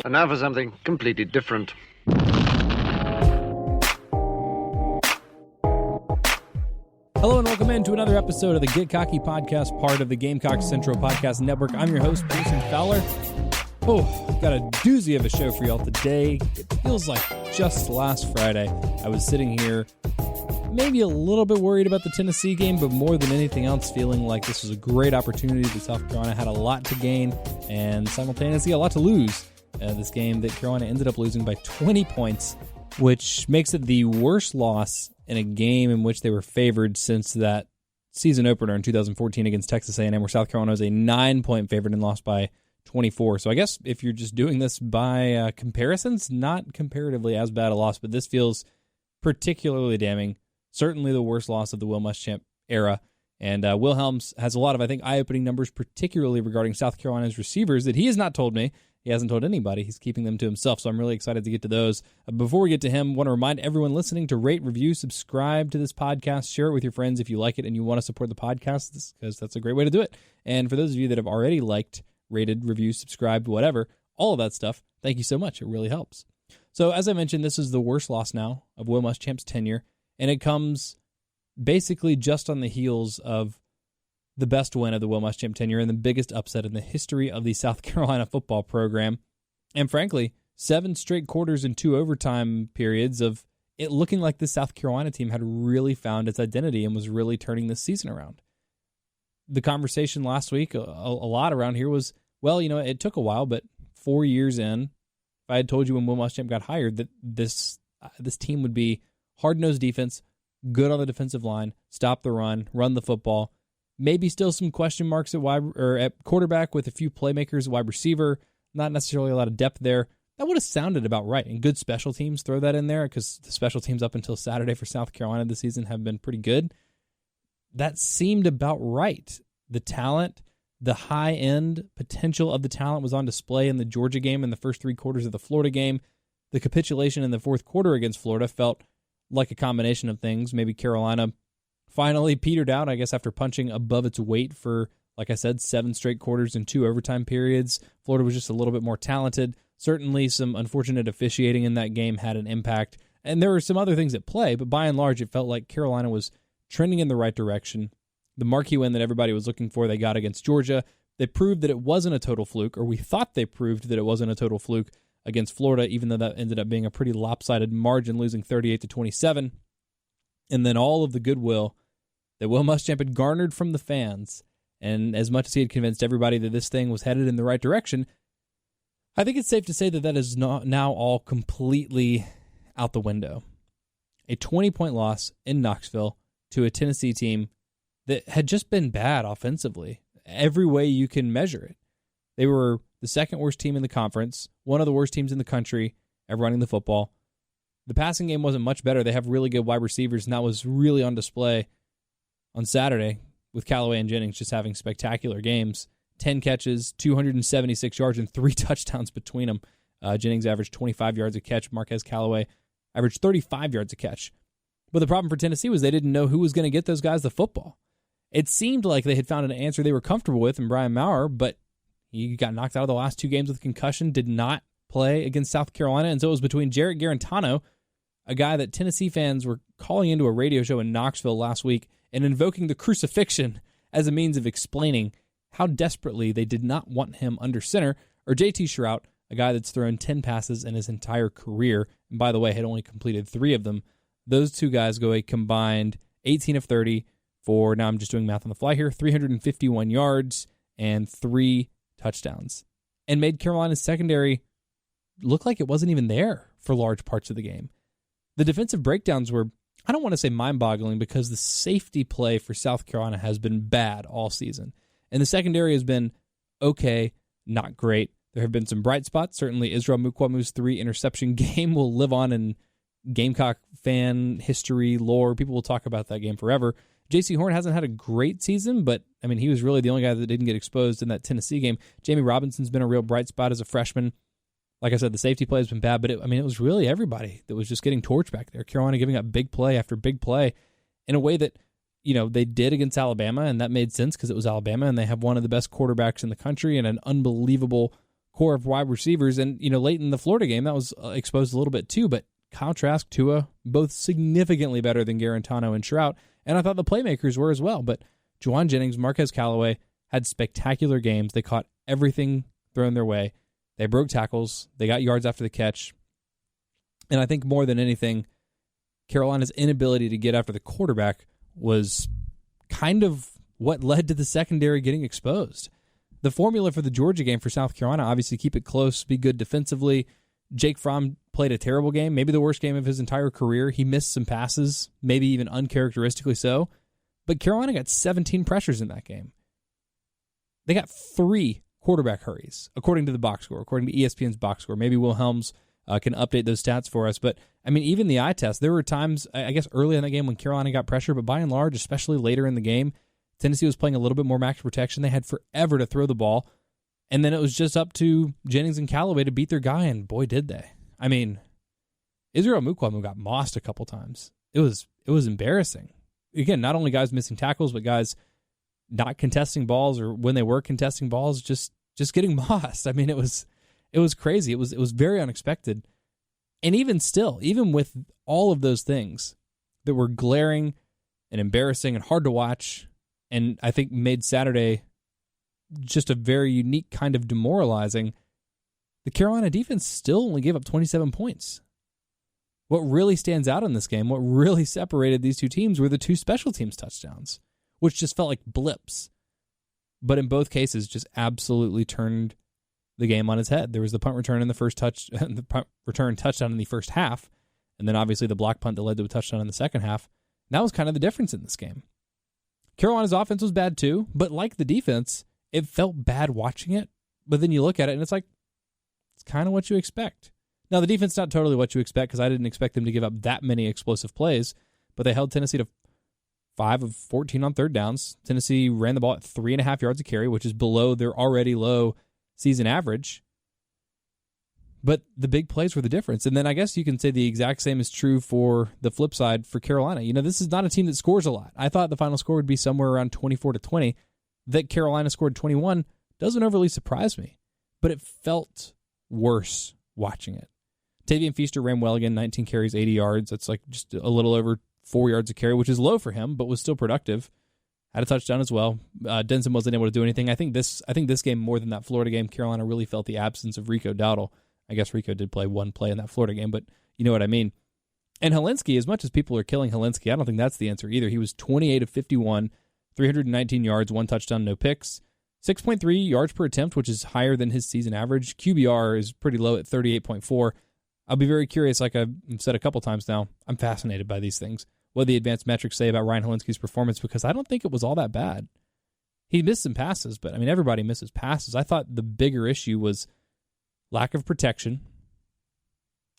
And now for something completely different. Hello and welcome into another episode of the Get Cocky Podcast, part of the Gamecock Central Podcast Network. I'm your host, Jason Fowler. Oh, got a doozy of a show for y'all today. It feels like just last Friday, I was sitting here maybe a little bit worried about the Tennessee game, but more than anything else, feeling like this was a great opportunity that South Carolina had a lot to gain and simultaneously a lot to lose. This game that Carolina ended up losing by 20 points, which makes it the worst loss in a game in which they were favored since that season opener in 2014 against Texas A&M, where South Carolina was a 9-point favorite and lost by 24. So I guess if you're just doing this by comparisons, not comparatively as bad a loss, but this feels particularly damning. Certainly the worst loss of the Will Muschamp era. And Will Helms has a lot of, I think, eye-opening numbers, particularly regarding South Carolina's receivers that he has not told me. He hasn't told anybody. He's keeping them to himself, so I'm really excited to get to those. Before we get to him, I want to remind everyone listening to rate, review, subscribe to this podcast, share it with your friends if you like it and you want to support the podcast, because that's a great way to do it. And for those of you that have already liked, rated, reviewed, subscribed, whatever, all of that stuff, thank you so much. It really helps. So as I mentioned, this is the worst loss now of Will Muschamp's tenure, and it comes basically just on the heels of the best win of the Will Muschamp tenure and the biggest upset in the history of the South Carolina football program. And frankly, 7 straight quarters and 2 overtime periods of it looking like the South Carolina team had really found its identity and was really turning this season around. The conversation last week, a lot around here was, well, you know, it took a while, but 4 years in, if I had told you when Will Muschamp got hired that this team would be hard-nosed defense, good on the defensive line, stop the run the football, maybe still some question marks at quarterback with a few playmakers at wide receiver, not necessarily a lot of depth there. That would have sounded about right. And good special teams, throw that in there, because the special teams up until Saturday for South Carolina this season have been pretty good. That seemed about right. The talent, the high-end potential of the talent was on display in the Georgia game and the first 3 quarters of the Florida game. The capitulation in the fourth quarter against Florida felt like a combination of things. Maybe Carolina finally petered out, I guess, after punching above its weight for, like I said, 7 straight quarters and 2 overtime periods. Florida was just a little bit more talented. Certainly some unfortunate officiating in that game had an impact. And there were some other things at play, but by and large, it felt like Carolina was trending in the right direction. The marquee win that everybody was looking for, they got against Georgia. They proved that it wasn't a total fluke, or we thought they proved that it wasn't a total fluke against Florida, even though that ended up being a pretty lopsided margin, losing 38-27. And then all of the goodwill that Will Muschamp had garnered from the fans, and as much as he had convinced everybody that this thing was headed in the right direction, I think it's safe to say that that is now all completely out the window. A 20-point loss in Knoxville to a Tennessee team that had just been bad offensively, every way you can measure it. They were the second worst team in the conference, one of the worst teams in the country at running the football. The passing game wasn't much better. They have really good wide receivers, and that was really on display on Saturday with Callaway and Jennings just having spectacular games. 10 catches, 276 yards, and 3 touchdowns between them. Jennings averaged 25 yards a catch. Marquez Callaway averaged 35 yards a catch. But the problem for Tennessee was they didn't know who was going to get those guys the football. It seemed like they had found an answer they were comfortable with in Brian Maurer, but he got knocked out of the last 2 games with concussion, did not play against South Carolina, and so it was between Jarrett Garantano, a guy that Tennessee fans were calling into a radio show in Knoxville last week and invoking the crucifixion as a means of explaining how desperately they did not want him under center, or J.T. Shrout, a guy that's thrown 10 passes in his entire career, and by the way, had only completed 3 of them. Those 2 guys go a combined 18 of 30 for, now I'm just doing math on the fly here, 351 yards and 3 touchdowns, and made Carolina's secondary look like it wasn't even there for large parts of the game. The defensive breakdowns were, I don't want to say mind-boggling, because the safety play for South Carolina has been bad all season. And the secondary has been okay, not great. There have been some bright spots. Certainly Israel Mukwamu's 3-interception game will live on in Gamecock fan history, lore. People will talk about that game forever. J.C. Horn hasn't had a great season, but, I mean, he was really the only guy that didn't get exposed in that Tennessee game. Jamie Robinson's been a real bright spot as a freshman. Like I said, the safety play has been bad, but it was really everybody that was just getting torched back there. Carolina giving up big play after big play in a way that, they did against Alabama, and that made sense because it was Alabama, and they have one of the best quarterbacks in the country and an unbelievable core of wide receivers. And, late in the Florida game, that was exposed a little bit too. But Kyle Trask, Tua, both significantly better than Garantano and Trout. And I thought the playmakers were as well. But Juwan Jennings, Marquez Callaway had spectacular games. They caught everything thrown their way. They broke tackles. They got yards after the catch. And I think more than anything, Carolina's inability to get after the quarterback was kind of what led to the secondary getting exposed. The formula for the Georgia game for South Carolina, obviously keep it close, be good defensively. Jake Fromm played a terrible game, maybe the worst game of his entire career. He missed some passes, maybe even uncharacteristically so. But Carolina got 17 pressures in that game. They got 3 quarterback hurries, according to the box score, according to ESPN's box score. Maybe Will Helms can update those stats for us. But, even the eye test, there were times, I guess, early in the game when Carolina got pressure, but by and large, especially later in the game, Tennessee was playing a little bit more max protection. They had forever to throw the ball. And then it was just up to Jennings and Callaway to beat their guy, and boy, did they. Israel Mukwamu got mossed a couple times. It was embarrassing. Again, not only guys missing tackles, but guys not contesting balls, or when they were contesting balls, just getting mossed. It was crazy. It was very unexpected. And even still, even with all of those things that were glaring and embarrassing and hard to watch, and I think made Saturday just a very unique kind of demoralizing, the Carolina defense still only gave up 27 points. What really stands out in this game, what really separated these two teams, were the 2 special teams touchdowns, which just felt like blips. But in both cases, just absolutely turned the game on its head. There was the punt return in the punt return touchdown in the first half, and then obviously the block punt that led to a touchdown in the second half. And that was kind of the difference in this game. Carolina's offense was bad too, but like the defense, it felt bad watching it. But then you look at it and it's like, it's kind of what you expect. Now, the defense not totally what you expect, because I didn't expect them to give up that many explosive plays, but they held Tennessee to 5 of 14 on third downs. Tennessee ran the ball at 3.5 yards a carry, which is below their already low season average. But the big plays were the difference. And then I guess you can say the exact same is true for the flip side for Carolina. This is not a team that scores a lot. I thought the final score would be somewhere around 24-20. That Carolina scored 21 doesn't overly surprise me, but it felt worse watching it. Tavian Feaster ran well again, 19 carries, 80 yards. That's like just a little over 4 yards a carry, which is low for him, but was still productive. Had a touchdown as well. Denson wasn't able to do anything. I think this game, more than that Florida game, Carolina really felt the absence of Rico Dowdle. I guess Rico did play one play in that Florida game, but you know what I mean. And Helinski, as much as people are killing Helinski, I don't think that's the answer either. He was 28 of 51, 319 yards, 1 touchdown, no picks, 6.3 yards per attempt, which is higher than his season average. QBR is pretty low at 38.4. I'll be very curious, like I've said a couple times now, I'm fascinated by these things, what the advanced metrics say about Ryan Helinski's performance, because I don't think it was all that bad. He missed some passes, but everybody misses passes. I thought the bigger issue was lack of protection,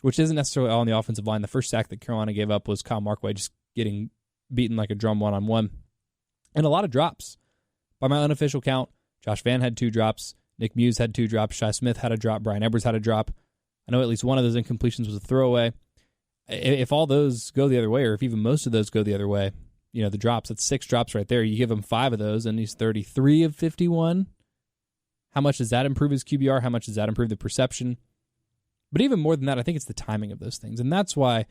which isn't necessarily all on the offensive line. The first sack that Carolina gave up was Kyle Markway just getting beaten like a drum one-on-one. And a lot of drops. By my unofficial count, Josh Vann had 2 drops, Nick Muse had 2 drops, Shi Smith had a drop, Brian Edwards had a drop. I know at least one of those incompletions was a throwaway. If all those go the other way, or if even most of those go the other way, the drops, that's 6 drops right there. You give him 5 of those, and he's 33 of 51. How much does that improve his QBR? How much does that improve the perception? But even more than that, I think it's the timing of those things. And that's why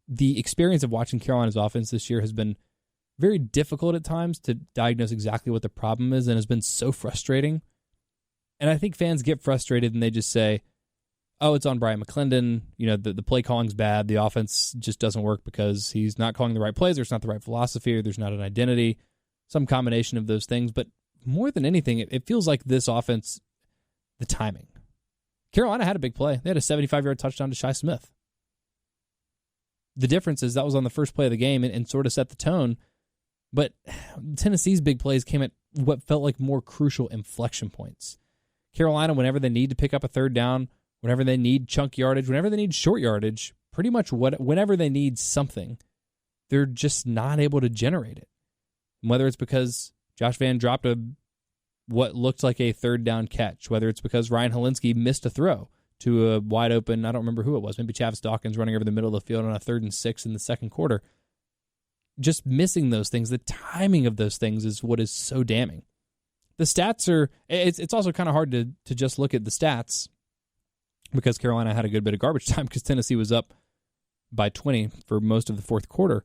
the experience of watching Carolina's offense this year has been very difficult at times to diagnose exactly what the problem is, and has been so frustrating. And I think fans get frustrated and they just say, oh, it's on Brian McClendon. The play calling's bad. The offense just doesn't work because he's not calling the right plays, or it's not the right philosophy, or there's not an identity, some combination of those things. But more than anything, it feels like this offense, the timing. Carolina had a big play. They had a 75-yard touchdown to Shi Smith. The difference is that was on the first play of the game and sort of set the tone. But Tennessee's big plays came at what felt like more crucial inflection points. Carolina, whenever they need to pick up a third down, whenever they need chunk yardage, whenever they need short yardage, pretty much whenever they need something, they're just not able to generate it. And whether it's because Josh Vann dropped what looked like a third down catch, whether it's because Ryan Helinski missed a throw to a wide open, I don't remember who it was, maybe Chavis Dawkins running over the middle of the field on a 3rd and 6 in the second quarter. Just missing those things, the timing of those things is what is so damning. the stats are, it's also kind of hard to just look at the stats because Carolina had a good bit of garbage time because Tennessee was up by 20 for most of the fourth quarter.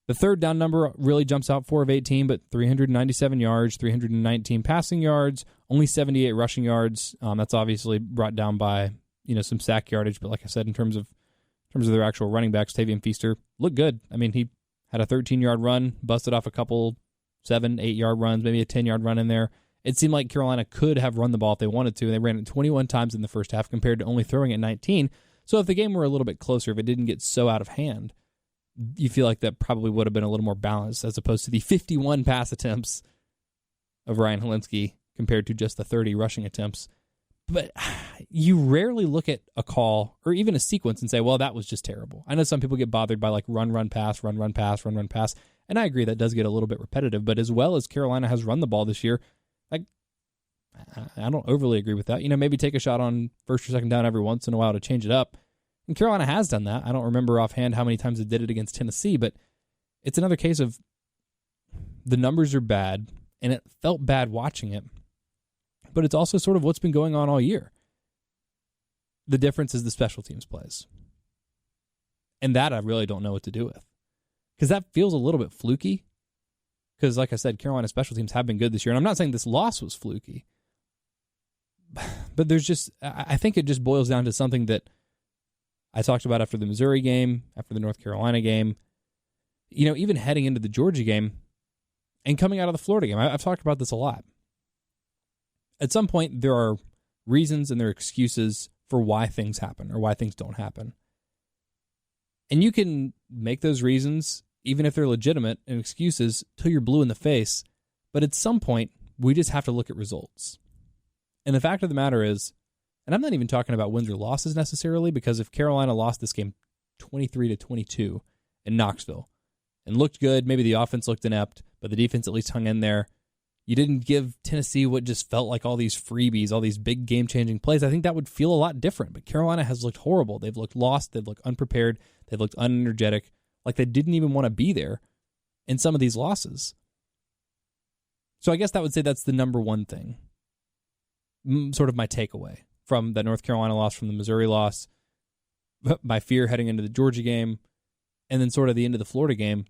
The third down number really jumps out, 4 of 18, but 397 yards, 319 passing yards, only 78 rushing yards. That's obviously brought down by, some sack yardage, but like I said, in terms of their actual running backs, Tavian Feaster looked good. I mean, he had a 13-yard run, busted off a couple 7, 8-yard runs, maybe a 10-yard run in there. It seemed like Carolina could have run the ball if they wanted to. They ran it 21 times in the first half compared to only throwing it 19. So if the game were a little bit closer, if it didn't get so out of hand, you feel like that probably would have been a little more balanced as opposed to the 51 pass attempts of Ryan Helinski compared to just the 30 rushing attempts. But you rarely look at a call or even a sequence and say, well, that was just terrible. I know some people get bothered by like run, pass, run, pass, run, pass. And I agree that does get a little bit repetitive. But as well as Carolina has run the ball this year, like I don't overly agree with that. Maybe take a shot on first or second down every once in a while to change it up. And Carolina has done that. I don't remember offhand how many times it did it against Tennessee, but it's another case of the numbers are bad, and it felt bad watching it. But it's also sort of what's been going on all year. The difference is the special teams plays. And that I really don't know what to do with. Because that feels a little bit fluky. Because like I said, Carolina special teams have been good this year. And I'm not saying this loss was fluky. But I think it just boils down to something that I talked about after the Missouri game, after the North Carolina game, even heading into the Georgia game and coming out of the Florida game. I've talked about this a lot. At some point, there are reasons and there are excuses for why things happen or why things don't happen. And you can make those reasons, even if they're legitimate and excuses, till you're blue in the face. But at some point, we just have to look at results. And the fact of the matter is, and I'm not even talking about wins or losses necessarily, because if Carolina lost this game 23-22 in Knoxville and looked good, maybe the offense looked inept, but the defense at least hung in there. You didn't give Tennessee what just felt like all these freebies, all these big game-changing plays. I think that would feel a lot different. But Carolina has looked horrible. They've looked lost. They've looked unprepared. They've looked unenergetic, like they didn't even want to be there in some of these losses. So I guess that would say that's the number one thing, sort of my takeaway from that North Carolina loss, from the Missouri loss, my fear heading into the Georgia game, and then sort of the end of the Florida game.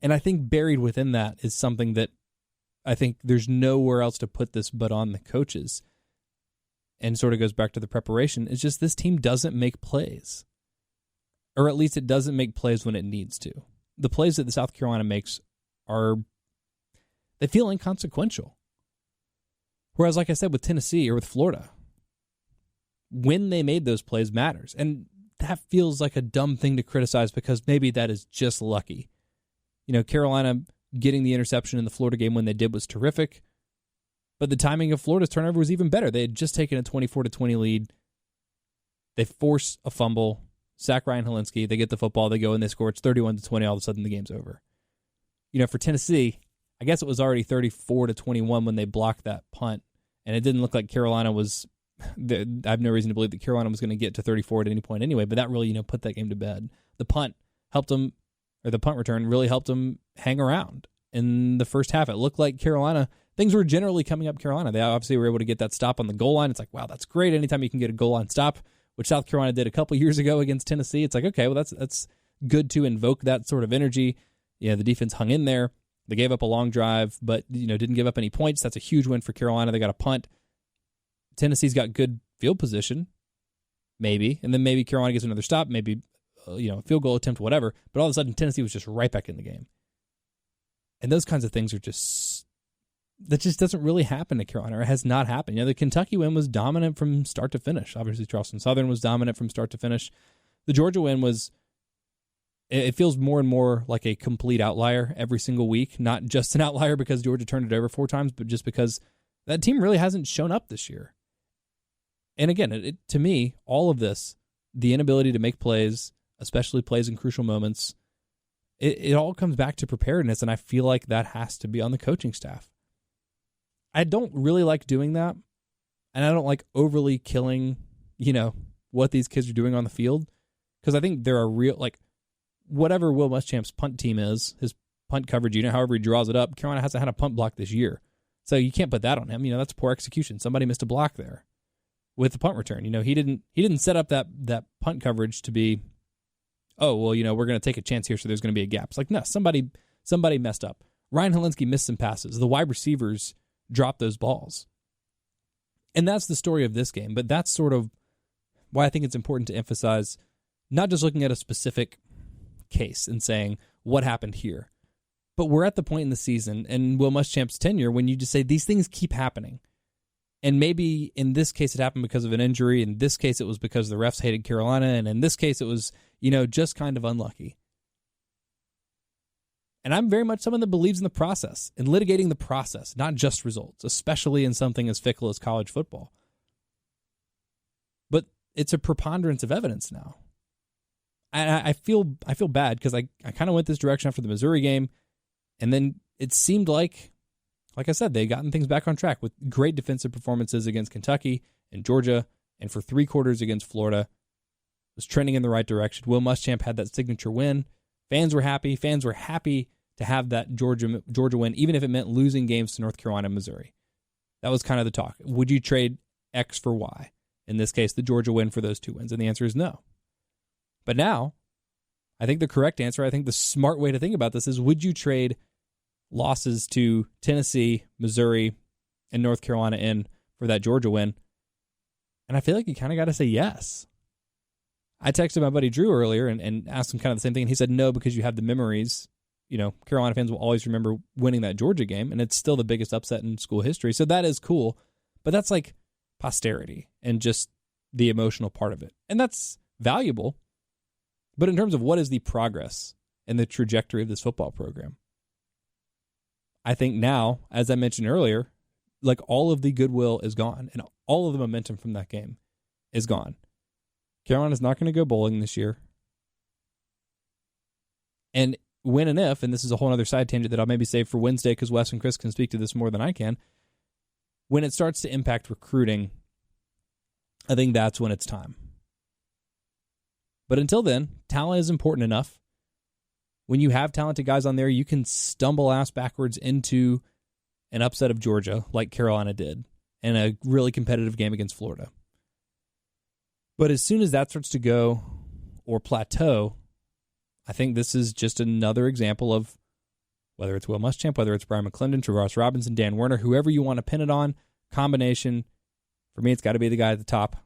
And I think buried within that is something that I think there's nowhere else to put this but on the coaches, and sort of goes back to the preparation. It's just this team doesn't make plays, or at least it doesn't make plays when it needs to. The plays that the South Carolina makes they feel inconsequential. Whereas, like I said, with Tennessee or with Florida, when they made those plays matters. And that feels like a dumb thing to criticize because maybe that is just lucky. Carolina getting the interception in the Florida game when they did was terrific, but the timing of Florida's turnover was even better. They had just taken a 24-20 lead. They force a fumble, sack Ryan Helinski, they get the football, they go and they score. It's 31-20. All of a sudden, the game's over. For Tennessee, I guess it was already 34-21 when they blocked that punt, and it didn't look like Carolina was. I have no reason to believe that Carolina was going to get to 34 at any point anyway. But that really, put that game to bed. The punt helped them. Or the punt return really helped them hang around in the first half. It looked like Carolina, things were generally coming up Carolina. They obviously were able to get that stop on the goal line. It's like, wow, that's great. Anytime you can get a goal line stop, which South Carolina did a couple years ago against Tennessee, it's like, okay, well, that's good to invoke that sort of energy. The defense hung in there. They gave up a long drive, but didn't give up any points. That's a huge win for Carolina. They got a punt. Tennessee's got good field position, maybe, and then maybe Carolina gets another stop, maybe field goal attempt, whatever. But all of a sudden, Tennessee was just right back in the game. And those kinds of things are that just doesn't really happen to Carolina, or it has not happened. The Kentucky win was dominant from start to finish. Obviously, Charleston Southern was dominant from start to finish. The Georgia win it feels more and more like a complete outlier every single week. Not just an outlier because Georgia turned it over 4 times, but just because that team really hasn't shown up this year. And again, to me, all of this, the inability to make plays, especially plays in crucial moments, it all comes back to preparedness, and I feel like that has to be on the coaching staff. I don't really like doing that, and I don't like overly killing, what these kids are doing on the field, because I think there are whatever Will Muschamp's punt team is, his punt coverage unit, however he draws it up, Carolina hasn't had a punt block this year. So you can't put that on him. That's poor execution. Somebody missed a block there with the punt return. He didn't set up that punt coverage to be, oh, well, we're going to take a chance here, so there's going to be a gap. It's like, no, somebody messed up. Ryan Helinski missed some passes. The wide receivers dropped those balls. And that's the story of this game, but that's sort of why I think it's important to emphasize not just looking at a specific case and saying, what happened here? But we're at the point in the season, and Will Muschamp's tenure, when you just say, these things keep happening. And maybe in this case it happened because of an injury, in this case it was because the refs hated Carolina, and in this case it was, just kind of unlucky. And I'm very much someone that believes in the process, in litigating the process, not just results, especially in something as fickle as college football. But it's a preponderance of evidence now. I feel bad because I kind of went this direction after the Missouri game, and then it seemed like I said, they gotten things back on track with great defensive performances against Kentucky and Georgia, and for 3 quarters against Florida. It was trending in the right direction. Will Muschamp had that signature win. Fans were happy. Fans were happy to have that Georgia win, even if it meant losing games to North Carolina and Missouri. That was kind of the talk. Would you trade X for Y? In this case, the Georgia win for those 2 wins. And the answer is no. But now, I think the correct answer, I think the smart way to think about this is, would you trade losses to Tennessee, Missouri, and North Carolina in for that Georgia win? And I feel like you kind of got to say yes. I texted my buddy Drew earlier and asked him kind of the same thing, and he said no, because you have the memories. Carolina fans will always remember winning that Georgia game, and it's still the biggest upset in school history. So that is cool, but that's like posterity and just the emotional part of it. And that's valuable. But in terms of what is the progress and the trajectory of this football program, I think now, as I mentioned earlier, like all of the goodwill is gone, and all of the momentum from that game is gone. Carolina's not going to go bowling this year. And when and if, and this is a whole other side tangent that I'll maybe save for Wednesday because Wes and Chris can speak to this more than I can, when it starts to impact recruiting, I think that's when it's time. But until then, talent is important enough. When you have talented guys on there, you can stumble ass backwards into an upset of Georgia like Carolina did in a really competitive game against Florida. But as soon as that starts to go or plateau, I think this is just another example of, whether it's Will Muschamp, whether it's Brian McClendon, Travaris Robinson, Dan Werner, whoever you want to pin it on, combination. For me, it's got to be the guy at the top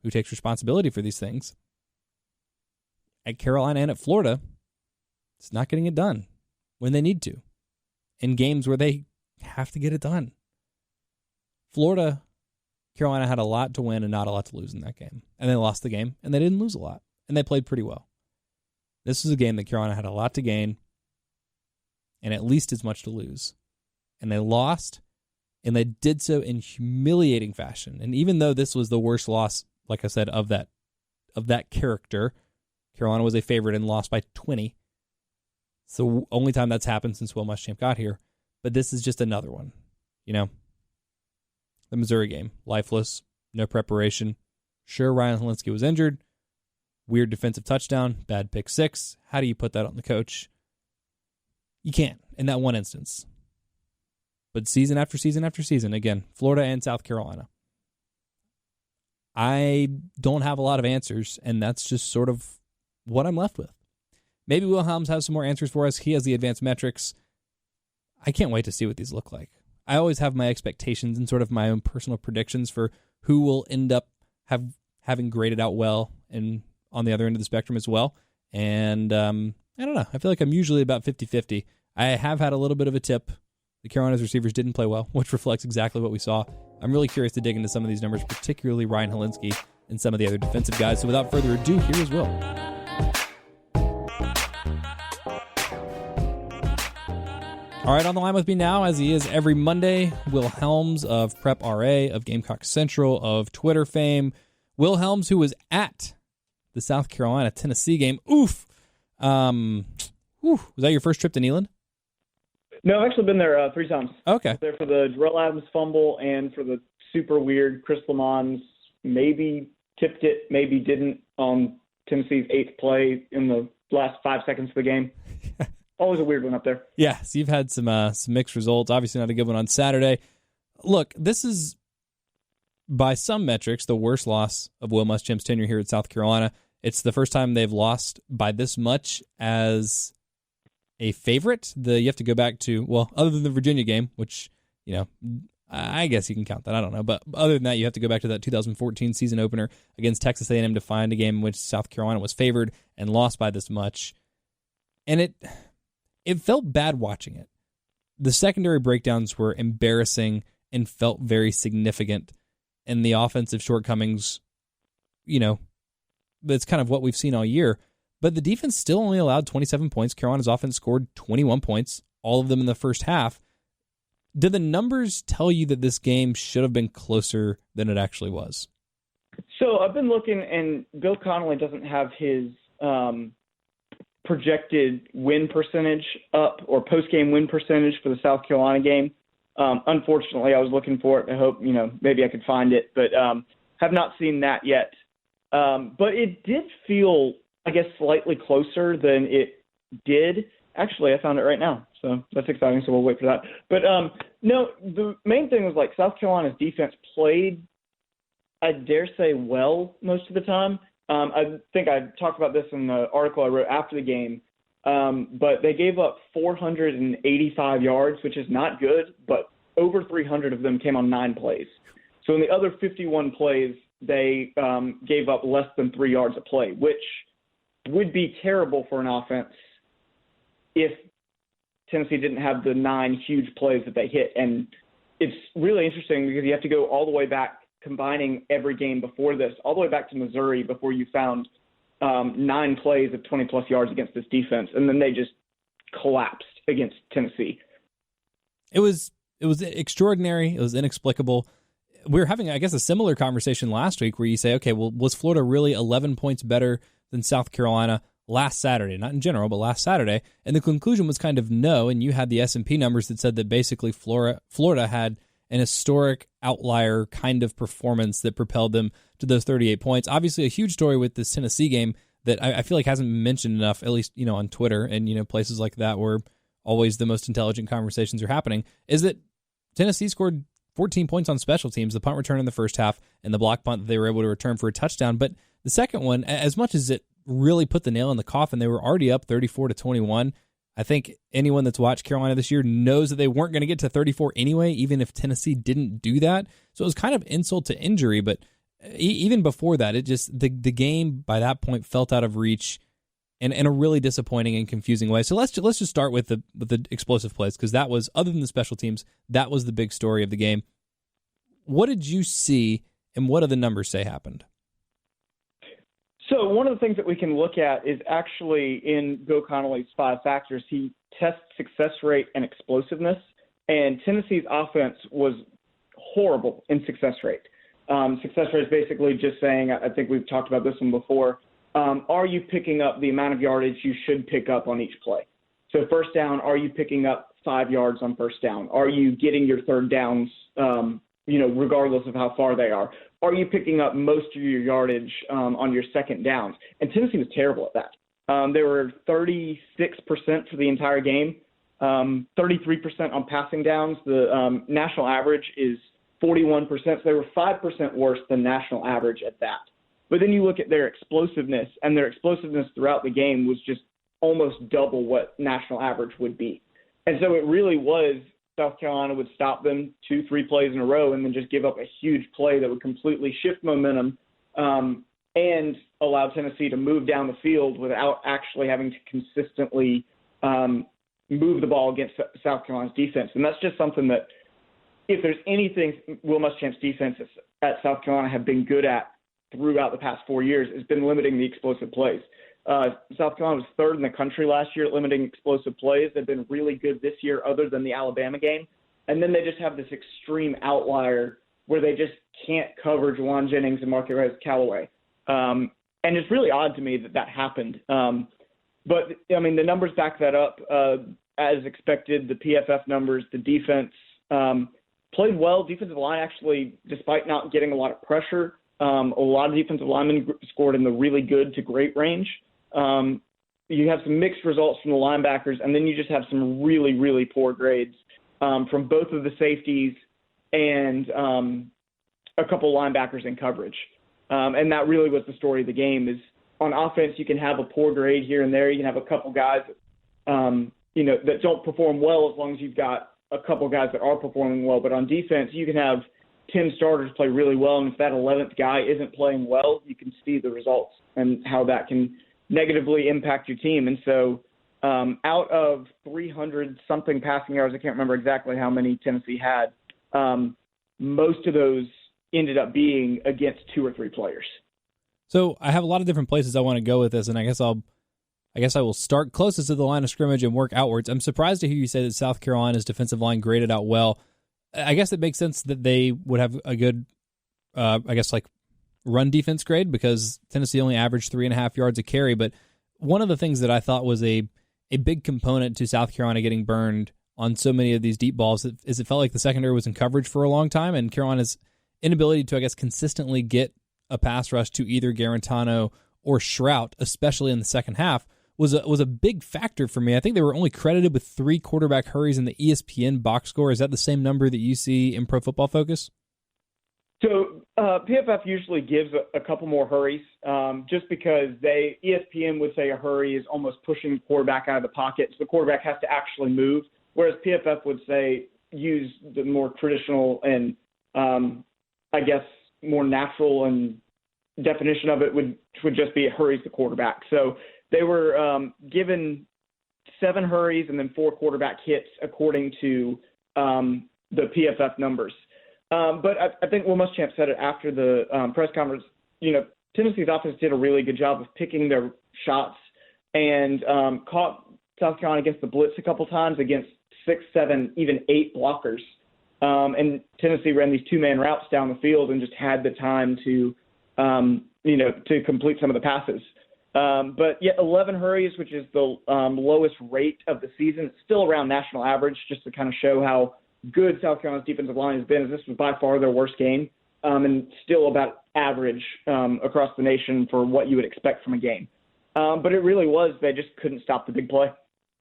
who takes responsibility for these things. At Carolina and at Florida, it's not getting it done when they need to, in games where they have to get it done. Florida, Carolina had a lot to win and not a lot to lose in that game. And they lost the game, and they didn't lose a lot. And they played pretty well. This is a game that Carolina had a lot to gain and at least as much to lose. And they lost, and they did so in humiliating fashion. And even though this was the worst loss, like I said, of that character, Carolina was a favorite and lost by 20. So only time that's happened since Will Muschamp got here. But this is just another one. The Missouri game, lifeless, no preparation. Sure, Ryan Helinski was injured. Weird defensive touchdown, bad pick 6. How do you put that on the coach? You can't in that one instance. But season after season after season, again, Florida and South Carolina, I don't have a lot of answers, and that's just sort of what I'm left with. Maybe Will Helms has some more answers for us. He has the advanced metrics. I can't wait to see what these look like. I always have my expectations and sort of my own personal predictions for who will end up having graded out well and on the other end of the spectrum as well. And I don't know. I feel like I'm usually about 50-50. I have had a little bit of a tip. The Carolina's receivers didn't play well, which reflects exactly what we saw. I'm really curious to dig into some of these numbers, particularly Ryan Helinski and some of the other defensive guys. So without further ado, here is Will. All right, on the line with me now, as he is every Monday, Will Helms of Prep RA, of Gamecock Central, of Twitter fame. Will Helms, who was at the South Carolina-Tennessee game. Oof. Was that your first trip to Neyland? No, I've actually been there 3 times. Okay. I was there for the Darrell Adams fumble and for the super weird Chris Lamont's maybe tipped it, maybe didn't on Tennessee's 8th play in the last 5 seconds of the game. Always a weird one up there. Yeah, so you've had some mixed results. Obviously not a good one on Saturday. Look, this is, by some metrics, the worst loss of Will Muschamp's tenure here at South Carolina. It's the first time they've lost by this much as a favorite. You have to go back to, well, other than the Virginia game, which, I guess you can count that. I don't know. But other than that, you have to go back to that 2014 season opener against Texas A&M to find a game in which South Carolina was favored and lost by this much. And it felt bad watching it. The secondary breakdowns were embarrassing and felt very significant. And the offensive shortcomings, that's kind of what we've seen all year. But the defense still only allowed 27 points. Carolina's offense scored 21 points, all of them in the first half. Do the numbers tell you that this game should have been closer than it actually was? So I've been looking, and Bill Connolly doesn't have his projected win percentage up, or post-game win percentage for the South Carolina game. Unfortunately, I was looking for it. I hope, maybe I could find it, but have not seen that yet. But it did feel, I guess, slightly closer than it did. Actually, I found it right now, so that's exciting, so we'll wait for that. But, no, the main thing was, South Carolina's defense played, I dare say, well most of the time. I think I talked about this in the article I wrote after the game, but they gave up 485 yards, which is not good, but over 300 of them came on 9 plays. So in the other 51 plays, they gave up less than 3 yards a play, which would be terrible for an offense if Tennessee didn't have the 9 huge plays that they hit. And it's really interesting because you have to go all the way back, combining every game before this, all the way back to Missouri before you found 9 plays of 20-plus yards against this defense, and then they just collapsed against Tennessee. It was extraordinary. It was inexplicable. We were having, I guess, a similar conversation last week where you say, okay, well, was Florida really 11 points better than South Carolina last Saturday? Not in general, but last Saturday. And the conclusion was kind of no, and you had the S&P numbers that said that basically Florida had an historic outlier kind of performance that propelled them to those 38 points. Obviously, a huge story with this Tennessee game that I feel like hasn't been mentioned enough, at least, on Twitter and, places like that where always the most intelligent conversations are happening, is that Tennessee scored 14 points on special teams, the punt return in the first half and the block punt that they were able to return for a touchdown. But the second one, as much as it really put the nail in the coffin, they were already up 34-21. I think anyone that's watched Carolina this year knows that they weren't going to get to 34 anyway, even if Tennessee didn't do that. So it was kind of insult to injury, but even before that, it just the game by that point felt out of reach in a really disappointing and confusing way. So let's just start with the explosive plays, because that was, other than the special teams, that was the big story of the game. What did you see, and what do the numbers say happened? So one of the things that we can look at is actually in Bill Connolly's 5 factors, he tests success rate and explosiveness, and Tennessee's offense was horrible in success rate. Success rate is basically just saying, I think we've talked about this one before, are you picking up the amount of yardage you should pick up on each play? So first down, are you picking up 5 yards on first down? Are you getting your third downs, regardless of how far they are? Are you picking up most of your yardage on your second downs? And Tennessee was terrible at that. They were 36% for the entire game, 33% on passing downs. The national average is 41%, so they were 5% worse than national average at that. But then you look at their explosiveness, and their explosiveness throughout the game was just almost double what national average would be. And so it really was South Carolina would stop them 2-3 plays in a row and then just give up a huge play that would completely shift momentum and allow Tennessee to move down the field without actually having to consistently move the ball against South Carolina's defense. And that's just something that, if there's anything Will Muschamp's defenses at South Carolina have been good at throughout the past 4 years, has been limiting the explosive plays. South Carolina was 3rd in the country last year at limiting explosive plays. They've been really good this year other than the Alabama game. And then they just have this extreme outlier where they just can't cover Juwan Jennings and Marquez Callaway. And it's really odd to me that happened. But, I mean, the numbers back that up. As expected, the PFF numbers, the defense played well. Defensive line actually, despite not getting a lot of pressure, a lot of defensive linemen scored in the really good to great range. You have some mixed results from the linebackers, and then you just have some really, really poor grades from both of the safeties and a couple linebackers in coverage. And that really was the story of the game. Is on offense, you can have a poor grade here and there. You can have a couple guys, that don't perform well as long as you've got a couple guys that are performing well. But on defense, you can have 10 starters play really well, and if that 11th guy isn't playing well, you can see the results and how that can negatively impact your team. And so out of 300-something passing yards, I can't remember exactly how many Tennessee had, most of those ended up being against 2 or 3 players. So I have a lot of different places I want to go with this, and I guess I will start closest to the line of scrimmage and work outwards. I'm surprised to hear you say that South Carolina's defensive line graded out well. I guess it makes sense that they would have a good, run defense grade because Tennessee only averaged 3.5 yards a carry. But one of the things that I thought was a big component to South Carolina getting burned on so many of these deep balls is it felt like the secondary was in coverage for a long time, and Carolina's inability to, I guess, consistently get a pass rush to either Garantano or Shrout, especially in the second half, was a big factor for me. I think they were only credited with 3 quarterback hurries in the ESPN box score. Is that the same number that you see in Pro Football Focus? So PFF usually gives a couple more hurries just because ESPN would say a hurry is almost pushing the quarterback out of the pocket. So the quarterback has to actually move, whereas PFF would say use the more traditional and more natural and definition of it would just be it hurries the quarterback. So they were given 7 hurries and then 4 quarterback hits according to the PFF numbers. But I think Will Muschamp said it after the press conference. Tennessee's offense did a really good job of picking their shots and caught South Carolina against the blitz a couple times against 6, 7, even 8 blockers. And Tennessee ran these 2-man routes down the field and just had the time to complete some of the passes. But yet 11 hurries, which is the lowest rate of the season. It's still around national average, just to kind of show how good South Carolina's defensive line has been, as this was by far their worst game, and still about average across the nation for what you would expect from a game. But it really was, they just couldn't stop the big play.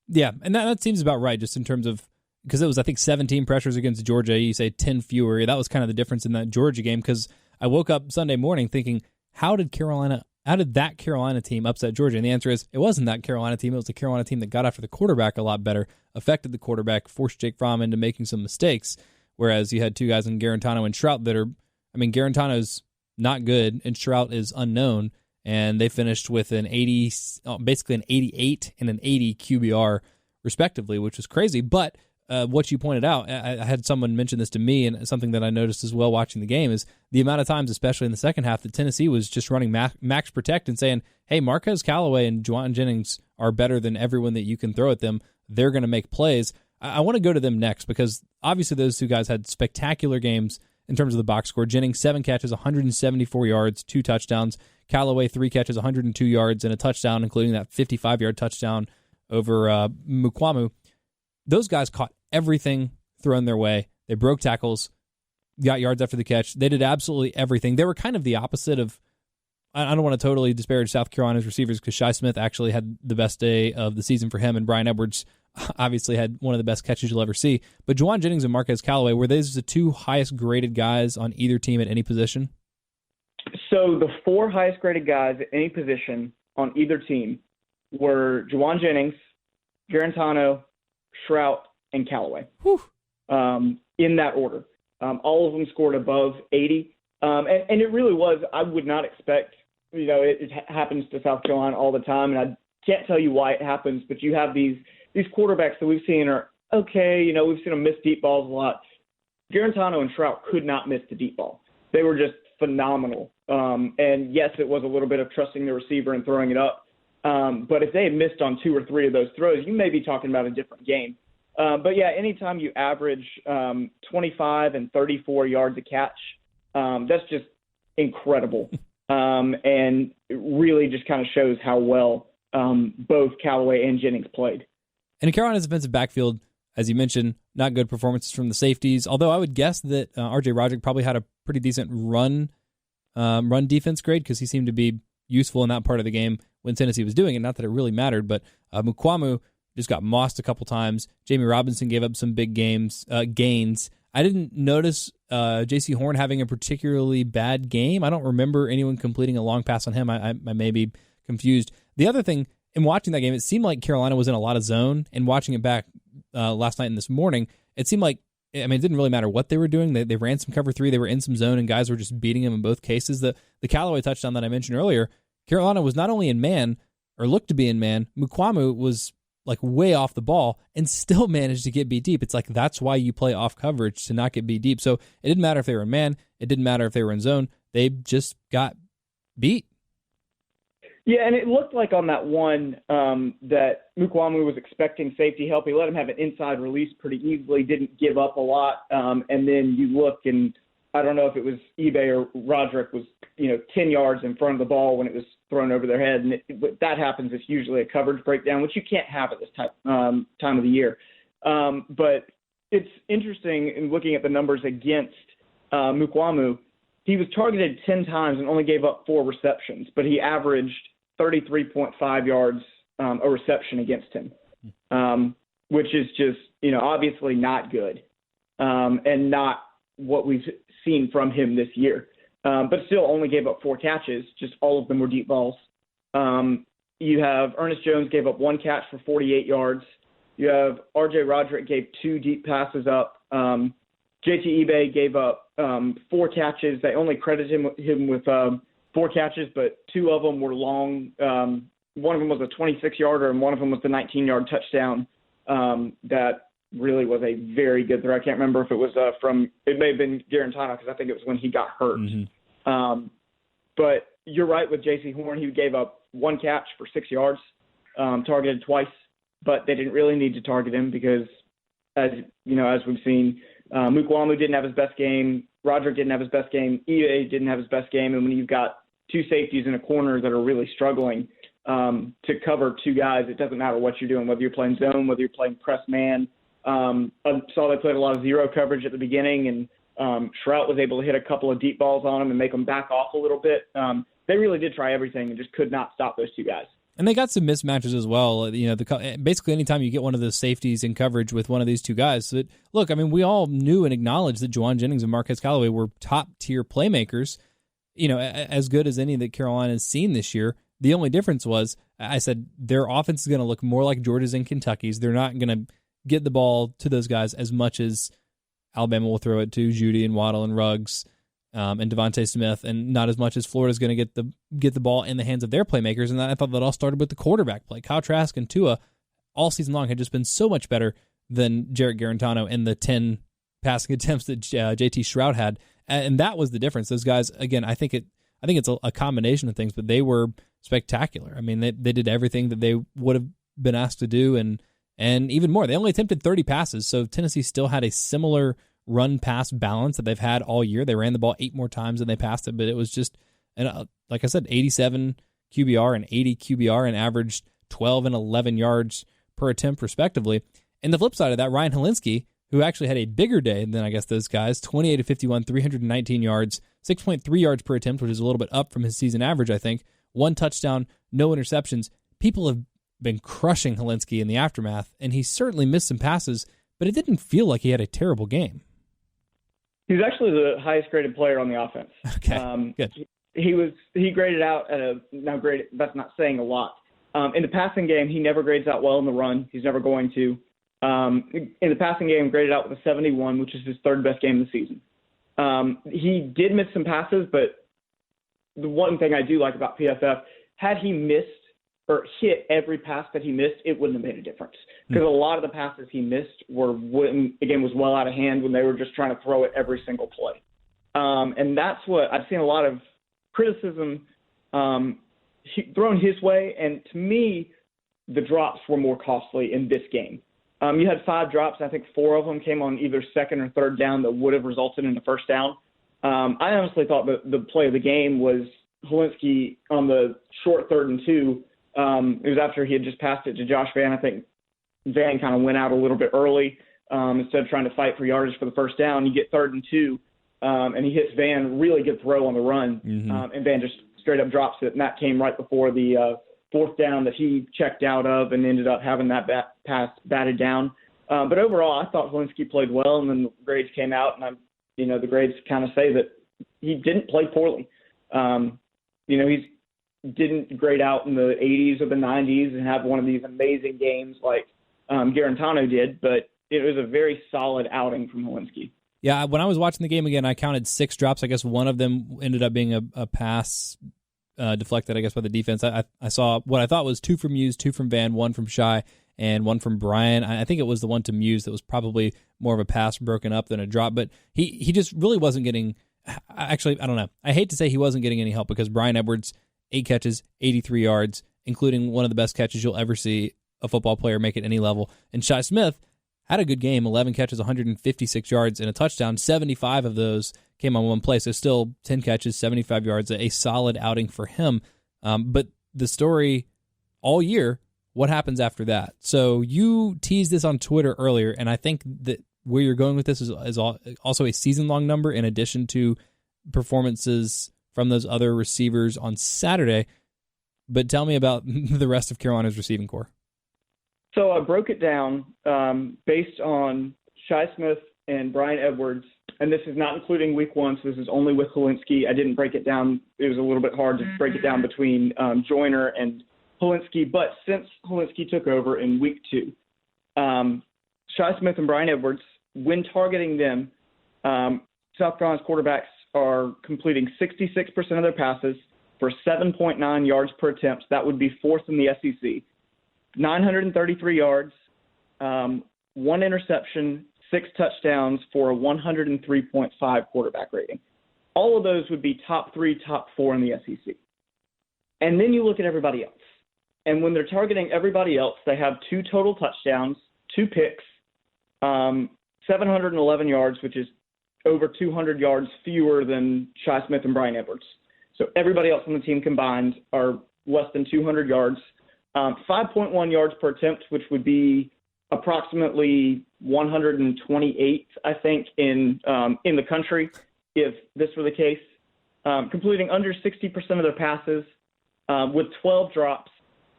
Yeah, and that seems about right, just in terms of, because it was, I think, 17 pressures against Georgia. You say 10 fewer. That was kind of the difference in that Georgia game, because I woke up Sunday morning thinking, how did that Carolina team upset Georgia? And the answer is, it wasn't that Carolina team. It was the Carolina team that got after the quarterback a lot better, affected the quarterback, forced Jake Fromm into making some mistakes, whereas you had 2 guys in Garantano and Shrout that are, Garantano's not good, and Shrout is unknown, and they finished with basically an 88 and an 80 QBR, respectively, which was crazy. But what you pointed out, I had someone mention this to me, and something that I noticed as well watching the game is the amount of times, especially in the second half, that Tennessee was just running max protect and saying, hey, Marquez Callaway and Juwan Jennings are better than everyone that you can throw at them. They're going to make plays. I want to go to them next because obviously those 2 guys had spectacular games in terms of the box score. Jennings, 7 catches, 174 yards, 2 touchdowns. Callaway, 3 catches, 102 yards, and a touchdown, including that 55-yard touchdown over Mukwamu. Those guys caught everything thrown their way. They broke tackles, got yards after the catch. They did absolutely everything. They were kind of the opposite of, I don't want to totally disparage South Carolina's receivers because Shi Smith actually had the best day of the season for him, and Brian Edwards obviously had one of the best catches you'll ever see. But Juwan Jennings and Marquez Callaway, were those the 2 highest graded guys on either team at any position? So the 4 highest graded guys at any position on either team were Juwan Jennings, Garantano, Shrout, and Callaway, in that order. All of them scored above 80. And it really was, I would not expect, it happens to South Carolina all the time, and I can't tell you why it happens, but you have these quarterbacks that we've seen are okay, we've seen them miss deep balls a lot. Garantano and Shrout could not miss the deep ball. They were just phenomenal. And yes, it was a little bit of trusting the receiver and throwing it up. But if they had missed on 2 or 3 of those throws, you may be talking about a different game. But yeah, anytime you average 25 and 34 yards a catch, that's just incredible. And it really just kind of shows how well both Callaway and Jennings played. And in Carolina's defensive backfield, as you mentioned, not good performances from the safeties, although I would guess that R.J. Roderick probably had a pretty decent run defense grade because he seemed to be useful in that part of the game when Tennessee was doing it. Not that it really mattered, but Mukwamu just got mossed a couple times. Jamie Robinson gave up some big gains. I didn't notice J.C. Horn having a particularly bad game. I don't remember anyone completing a long pass on him. I may be confused. The other thing, in watching that game, it seemed like Carolina was in a lot of zone, and watching it back last night and this morning, it seemed like, it didn't really matter what they were doing. They ran some cover 3, they were in some zone, and guys were just beating them in both cases. The Callaway touchdown that I mentioned earlier, Carolina was not only in man, or looked to be in man, Mukuamu was like way off the ball and still managed to get beat deep. It's like, that's why you play off coverage, to not get beat deep. So it didn't matter if they were in man, it didn't matter if they were in zone, they just got beat. Yeah, and it looked like on that one that Mukuamu was expecting safety help. He let him have an inside release pretty easily, didn't give up a lot. And then you look, and I don't know if it was eBay or Roderick was, 10 yards in front of the ball when it was thrown over their head. And that happens. It's usually a coverage breakdown, which you can't have at this time of the year. But it's interesting in looking at the numbers against Mukuamu. He was targeted 10 times and only gave up 4 receptions, but he averaged 33.5 yards a reception against him, which is just, obviously not good and not what we've seen from him this year. But still only gave up 4 catches, just all of them were deep balls. You have Ernest Jones gave up 1 catch for 48 yards. You have R.J. Roderick gave 2 deep passes up. J.T. eBay gave up 4 catches. They only credited him with 4 catches, but 2 of them were long. One of them was a 26-yarder, and one of them was the 19-yard touchdown. That really was a very good throw. I can't remember if it was it may have been Garantano, because I think it was when he got hurt. Mm-hmm. But you're right with J.C. Horn. He gave up 1 catch for 6 yards, targeted twice, but they didn't really need to target him because, as we've seen, Mukuamu didn't have his best game. Roderick didn't have his best game. EA didn't have his best game. And when you've got 2 safeties in a corner that are really struggling to cover 2 guys, it doesn't matter what you're doing, whether you're playing zone, whether you're playing press man. I saw they played a lot of zero coverage at the beginning, and Shrout was able to hit a couple of deep balls on them and make them back off a little bit. They really did try everything and just could not stop those 2 guys. And they got some mismatches as well. Basically anytime you get one of those safeties in coverage with one of these 2 guys. So look, we all knew and acknowledged that Juwan Jennings and Marquez Callaway were top-tier playmakers, as good as any that Carolina has seen this year. The only difference was, I said, their offense is going to look more like Georgia's and Kentucky's. They're not going to get the ball to those guys as much as Alabama will throw it to Judy and Waddle and Ruggs and Devontae Smith, and not as much as Florida's going to get the ball in the hands of their playmakers. And I thought that all started with the quarterback play. Kyle Trask and Tua all season long had just been so much better than Jarrett Garantano and the 10 passing attempts that JT Shrout had, and that was the difference. Those guys, again, I think it's a combination of things, but they were spectacular. They did everything that they would have been asked to do, and even more. They only attempted 30 passes, so Tennessee still had a similar run-pass balance that they've had all year. They ran the ball 8 more times than they passed it, but it was just, like I said, 87 QBR and 80 QBR and averaged 12 and 11 yards per attempt, respectively. And the flip side of that, Ryan Helinski, who actually had a bigger day than, I guess, those guys, 28 of 51, 319 yards, 6.3 yards per attempt, which is a little bit up from his season average, I think. 1 touchdown, no interceptions. People have been crushing Helinski in the aftermath, and he certainly missed some passes, but it didn't feel like he had a terrible game. He's actually the highest graded player on the offense. Okay, good. He graded out at that's not saying a lot. In the passing game, he never grades out well in the run. He's never going to. In the passing game, graded out with a 71, which is his 3rd best game of the season. He did miss some passes, but the one thing I do like about PFF, had he missed or hit every pass that he missed, it wouldn't have made a difference. Because a lot of the passes he missed was well out of hand when they were just trying to throw it every single play. And that's what I've seen a lot of criticism thrown his way. And to me, the drops were more costly in this game. You had 5 drops. I think 4 of them came on either 2nd or 3rd down that would have resulted in a first down. I honestly thought the play of the game was Helinski on the short 3rd and 2. It was after he had just passed it to Josh Van. I think Van kind of went out a little bit early instead of trying to fight for yardage for the first down. You get 3rd and 2, and he hits Van, really good throw on the run, and Van just straight up drops it. And that came right before the 4th down that he checked out of and ended up having that pass batted down. But overall, I thought Helinski played well, and then the grades came out, and the grades kind of say that he didn't play poorly. He didn't grade out in the 80s or the 90s and have one of these amazing games like Garantano did, but it was a very solid outing from Helinski. Yeah, when I was watching the game again, I counted 6 drops. I guess one of them ended up being a pass deflected, I guess, by the defense. I saw what I thought was 2 from Muse, 2 from Van, 1 from Shai, and 1 from Brian. I think it was the one to Muse that was probably more of a pass broken up than a drop, but he just really wasn't getting – actually, I don't know. I hate to say he wasn't getting any help because Brian Edwards, 8 catches, 83 yards, including one of the best catches you'll ever see a football player make at any level. And Shai Smith had a good game, 11 catches, 156 yards, and a touchdown. 75 of those came on one play, so still 10 catches, 75 yards, a solid outing for him. But the story all year, what happens after that? So you teased this on Twitter earlier, and I think that where you're going with this is also a season-long number in addition to performances from those other receivers on Saturday. But tell me about the rest of Carolina's receiving core. So I broke it down based on Shai Smith and Brian Edwards, and this is not including week 1, so this is only with Helinski. I didn't break it down. It was a little bit hard to break it down between Joyner and Helinski, but since Helinski took over in week 2, Shai Smith and Brian Edwards, when targeting them, South Carolina's quarterbacks are completing 66% of their passes for 7.9 yards per attempt. That would be 4th in the SEC. 933 yards, 1 interception, 6 touchdowns for a 103.5 quarterback rating. All of those would be top 3, top 4 in the SEC. And then you look at everybody else. And when they're targeting everybody else, they have 2 total touchdowns, 2 picks, 711 yards, which is over 200 yards fewer than Shai Smith and Brian Edwards. So everybody else on the team combined are less than 200 yards. 5.1 yards per attempt, which would be approximately 128th, I think, in the country, if this were the case. Completing under 60% of their passes with 12 drops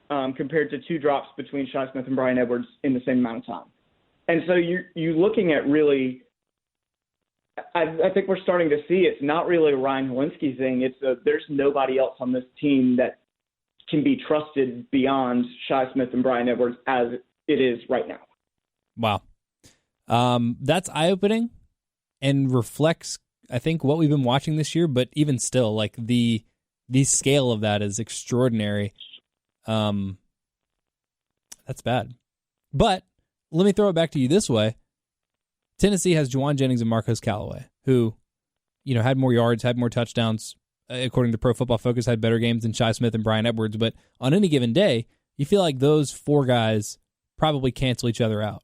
compared to 2 drops between Shai Smith and Brian Edwards in the same amount of time. And so you're looking at really I think we're starting to see it's not really a Ryan Helinski thing. There's nobody else on this team that can be trusted beyond Shai Smith and Brian Edwards as it is right now. Wow. That's eye-opening and reflects, I think, what we've been watching this year, but even still, like the scale of that is extraordinary. That's bad. But let me throw it back to you this way. Tennessee has Juwan Jennings and Marcos Callaway, who, had more yards, had more touchdowns, according to Pro Football Focus, had better games than Shai Smith and Brian Edwards. But on any given day, you feel like those 4 guys probably cancel each other out.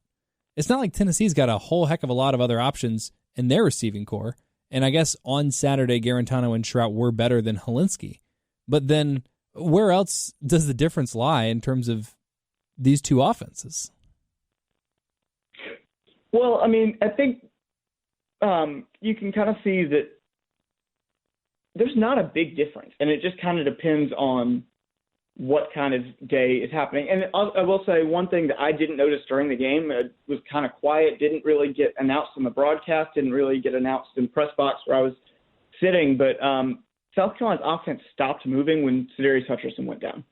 It's not like Tennessee's got a whole heck of a lot of other options in their receiving core. And I guess on Saturday, Garantano and Trout were better than Helinski. But then where else does the difference lie in terms of these 2 offenses? Well, I mean, I think you can kind of see that there's not a big difference, and it just kind of depends on what kind of day is happening. And I will say one thing that I didn't notice during the game, it was kind of quiet, didn't really get announced on the broadcast, didn't really get announced in the press box where I was sitting, but South Carolina's offense stopped moving when Sedarius Hutcherson went down.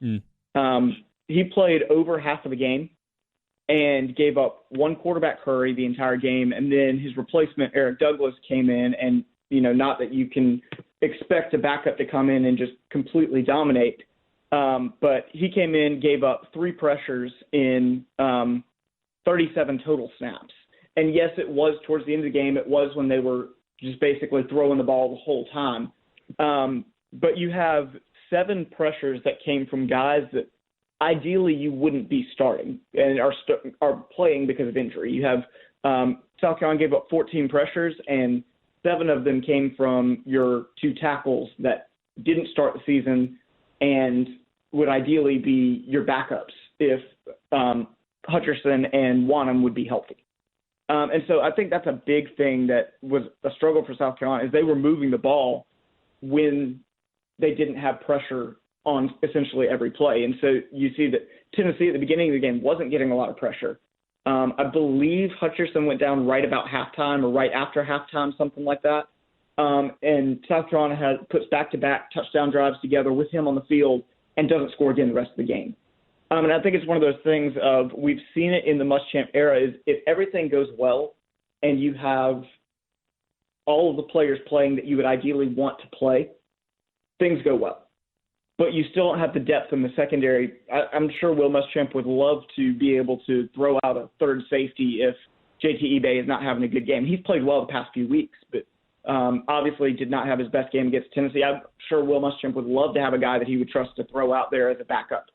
He played over half of the game and gave up 1 quarterback hurry the entire game, and then his replacement, Eric Douglas, came in, and, not that you can expect a backup to come in and just completely dominate, but he came in, gave up 3 pressures in 37 total snaps. And yes, it was towards the end of the game. It was when they were just basically throwing the ball the whole time. But you have 7 pressures that came from guys that ideally you wouldn't be starting and are playing because of injury. You have South Carolina gave up 14 pressures, and 7 of them came from your 2 tackles that didn't start the season and would ideally be your backups if Hutcherson and Wanham would be healthy. And so I think that's a big thing that was a struggle for South Carolina, is they were moving the ball when they didn't have pressure on essentially every play. And so you see that Tennessee at the beginning of the game wasn't getting a lot of pressure. I believe Hutcherson went down right about halftime or right after halftime, something like that. And South Carolina puts back-to-back touchdown drives together with him on the field and doesn't score again the rest of the game. And I think it's one of those things of we've seen it in the Muschamp era is if everything goes well and you have all of the players playing that you would ideally want to play, things go well. But you still don't have the depth in the secondary. I'm sure Will Muschamp would love to be able to throw out a third safety if JT Ebay is not having a good game. He's played well the past few weeks, but obviously did not have his best game against Tennessee. I'm sure Will Muschamp would love to have a guy that he would trust to throw out there as a backup.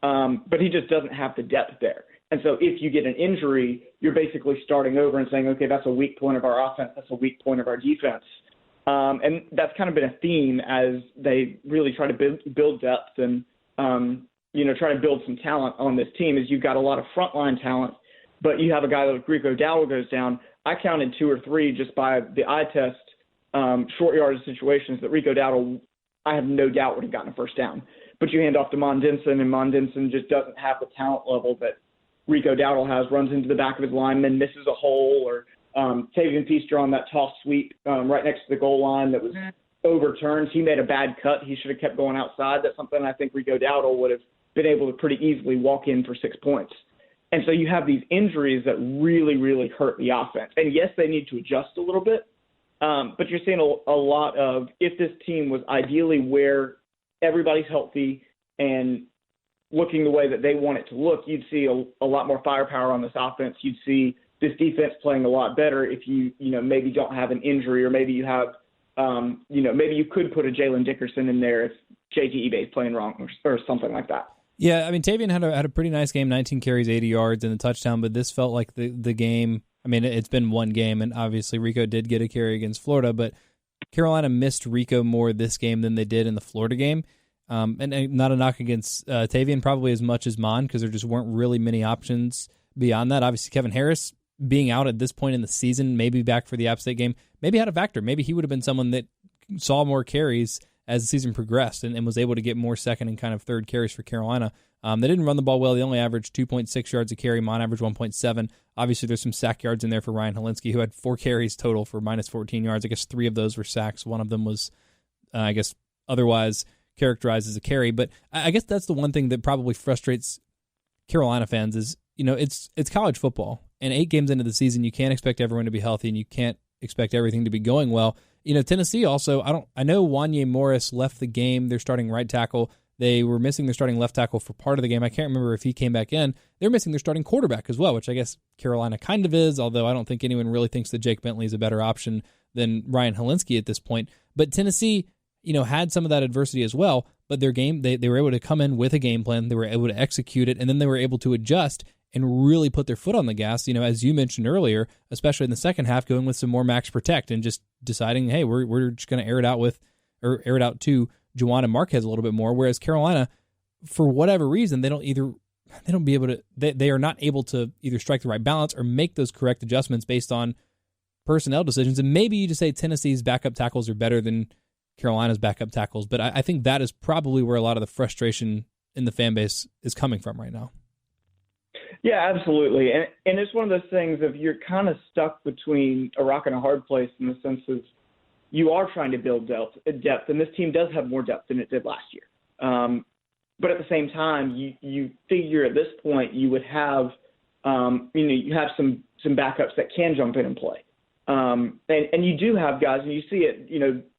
But he just doesn't have the depth there. And so if you get an injury, you're basically starting over and saying, okay, that's a weak point of our offense. That's a weak point of our defense. And that's kind of been a theme as they really try to build depth and, try to build some talent on this team is you've got a lot of frontline talent, but you have a guy like Rico Dowdle goes down. I counted 2 or 3 just by the eye test, short yardage situations that Rico Dowdle, I have no doubt would have gotten a first down. But you hand off to Mon Denson, and Mon Denson just doesn't have the talent level that Rico Dowdle has, runs into the back of his lineman, misses a hole, or Tavian Feaster on that toss sweep right next to the goal line that was overturned. He made a bad cut. He should have kept going outside. That's something I think Rico Dowdle would have been able to pretty easily walk in for 6 points. And so you have these injuries that really, really hurt the offense. And yes, they need to adjust a little bit, but you're seeing a lot of if this team was ideally where everybody's healthy and looking the way that they want it to look, you'd see a lot more firepower on this offense. You'd see this defense playing a lot better if you maybe don't have an injury, or maybe you have, maybe you could put a Jalen Dickerson in there if JT Ebay's playing wrong or something like that. Yeah, I mean, Tavian had a pretty nice game, 19 carries, 80 yards, and a touchdown, but this felt like the game. I mean, it's been one game, and obviously Rico did get a carry against Florida, but Carolina missed Rico more this game than they did in the Florida game. And not a knock against Tavian, probably as much as Mon, because there just weren't really many options beyond that. Obviously, Kevin Harris being out at this point in the season, maybe back for the App State game, maybe had a factor. Maybe he would have been someone that saw more carries as the season progressed and was able to get more second and kind of third carries for Carolina. They didn't run the ball well. They only averaged 2.6 yards a carry. Mon averaged 1.7. Obviously, there's some sack yards in there for Ryan Helinski, who had 4 carries total for minus 14 yards. I guess 3 of those were sacks. One of them was, otherwise characterized as a carry. But I guess that's the one thing that probably frustrates Carolina fans is, it's college football. And 8 games into the season, you can't expect everyone to be healthy, and you can't expect everything to be going well. Tennessee also, I know Wanye Morris left the game. They're starting right tackle. They were missing their starting left tackle for part of the game. I can't remember if he came back in. They're missing their starting quarterback as well, which I guess Carolina kind of is, although I don't think anyone really thinks that Jake Bentley is a better option than Ryan Helinski at this point. But Tennessee, had some of that adversity as well, but their game, they were able to come in with a game plan. They were able to execute it, and then they were able to adjust and really put their foot on the gas, as you mentioned earlier, especially in the second half, going with some more max protect and just deciding, hey, we're just going to air it out to Juwan and Marquez a little bit more. Whereas Carolina, for whatever reason, they are not able to either strike the right balance or make those correct adjustments based on personnel decisions. And maybe you just say Tennessee's backup tackles are better than Carolina's backup tackles, but I think that is probably where a lot of the frustration in the fan base is coming from right now. Yeah, absolutely. And it's one of those things of you're kind of stuck between a rock and a hard place in the sense of you are trying to build depth, and this team does have more depth than it did last year. But at the same time, you figure at this point you would have, you have some backups that can jump in and play. And you do have guys, and you see it,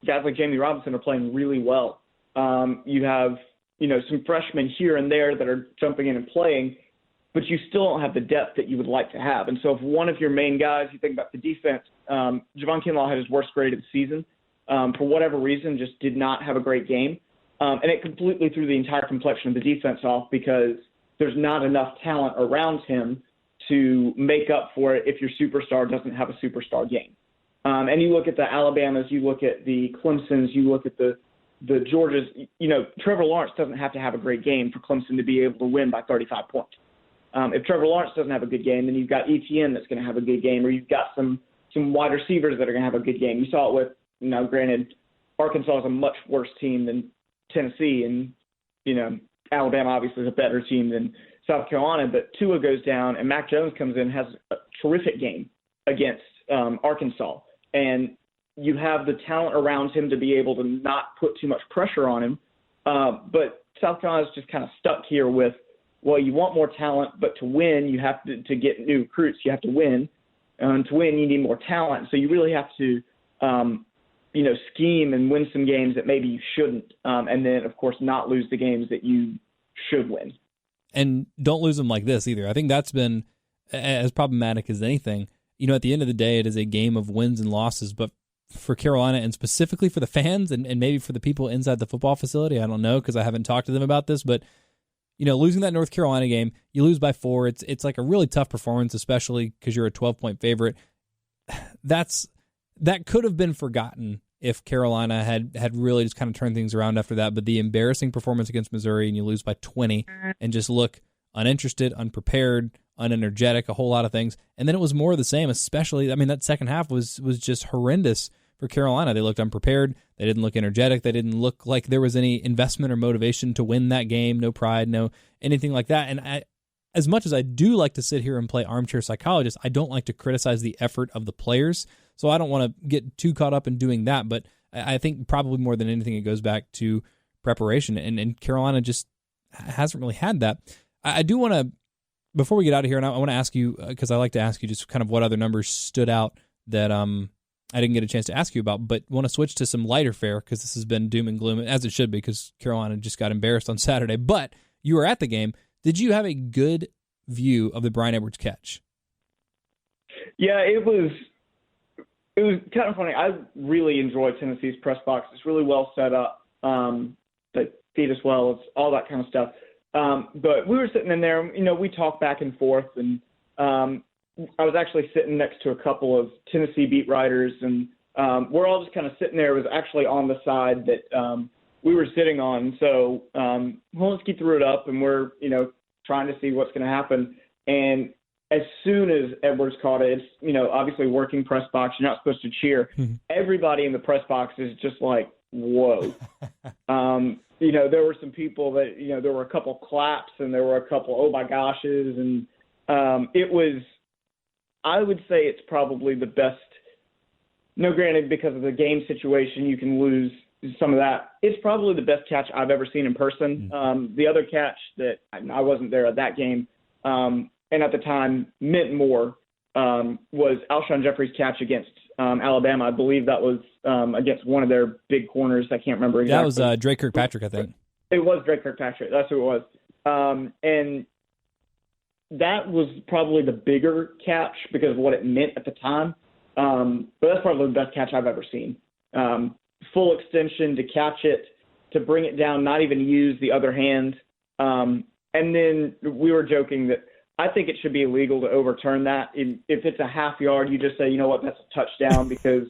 guys like Jamie Robinson are playing really well. You have, some freshmen here and there that are jumping in and playing, but you still don't have the depth that you would like to have. And so if one of your main guys, you think about the defense, Javon Kinlaw had his worst grade of the season. For whatever reason, just did not have a great game. And it completely threw the entire complexion of the defense off because there's not enough talent around him to make up for it if your superstar doesn't have a superstar game. And you look at the Alabamas, you look at the Clemsons, you look at the Georgias, Trevor Lawrence doesn't have to have a great game for Clemson to be able to win by 35 points. If Trevor Lawrence doesn't have a good game, then you've got ETN that's going to have a good game, or you've got some wide receivers that are going to have a good game. You saw it with, granted, Arkansas is a much worse team than Tennessee, and, Alabama obviously is a better team South Carolina, but Tua goes down and Mac Jones comes in, has a terrific game against Arkansas. And you have the talent around him to be able to not put too much pressure on him. But South Carolina's just kind of stuck here with, well, you want more talent, but to win, you have to get new recruits. You have to win. And to win, you need more talent. So you really have to, scheme and win some games that maybe you shouldn't. And then, of course, not lose the games that you should win. And don't lose them like this either. I think that's been as problematic as anything. At the end of the day, it is a game of wins and losses. But for Carolina, and specifically for the fans and maybe for the people inside the football facility, I don't know because I haven't talked to them about this, but losing that North Carolina game, you lose by 4. It's like a really tough performance, especially because you're a 12-point favorite. That could have been forgotten if Carolina had really just kind of turned things around after that. But the embarrassing performance against Missouri, and you lose by 20, and just look uninterested, unprepared, unenergetic, a whole lot of things. And then it was more of the same, especially, that second half was just horrendous for Carolina. They looked unprepared. They didn't look energetic. They didn't look like there was any investment or motivation to win that game. No pride, no anything like that. And as much as I do like to sit here and play armchair psychologist, I don't like to criticize the effort of the players. So I don't want to get too caught up in doing that. But I think probably more than anything, it goes back to preparation. And Carolina just hasn't really had that. I do want to, before we get out of here, and I want to ask you, because I like to ask you just kind of what other numbers stood out that I didn't get a chance to ask you about, but want to switch to some lighter fare because this has been doom and gloom, as it should be because Carolina just got embarrassed on Saturday. But you were at the game. Did you have a good view of the Bryan Edwards catch? Yeah, it was kind of funny. I really enjoyed Tennessee's press box. It's really well set up. They feed us well. It's all that kind of stuff. But we were sitting in there, we talked back and forth, and I was actually sitting next to a couple of Tennessee beat writers, and we're all just kind of sitting there. It was actually on the side that we were sitting on. So Holinski threw it up, and we're, trying to see what's going to happen. And as soon as Edwards caught it, it's, obviously working press box. You're not supposed to cheer. Everybody in the press box is just like, whoa. There were some people that, there were a couple claps and there were a couple, oh my goshes. And it was, I would say it's probably the best. No, granted, because of the game situation, you can lose some of that. It's probably the best catch I've ever seen in person. The other catch that I wasn't there at that game, and at the time meant more, was Alshon Jeffrey's catch against Alabama. I believe that was against one of their big corners. I can't remember exactly. That was Drake Kirkpatrick, I think. It was Drake Kirkpatrick. That's who it was. And that was probably the bigger catch because of what it meant at the time. But that's probably the best catch I've ever seen. Full extension to catch it, to bring it down, not even use the other hand. And then we were joking that I think it should be illegal to overturn that. If it's a half yard, you just say, you know what, that's a touchdown, because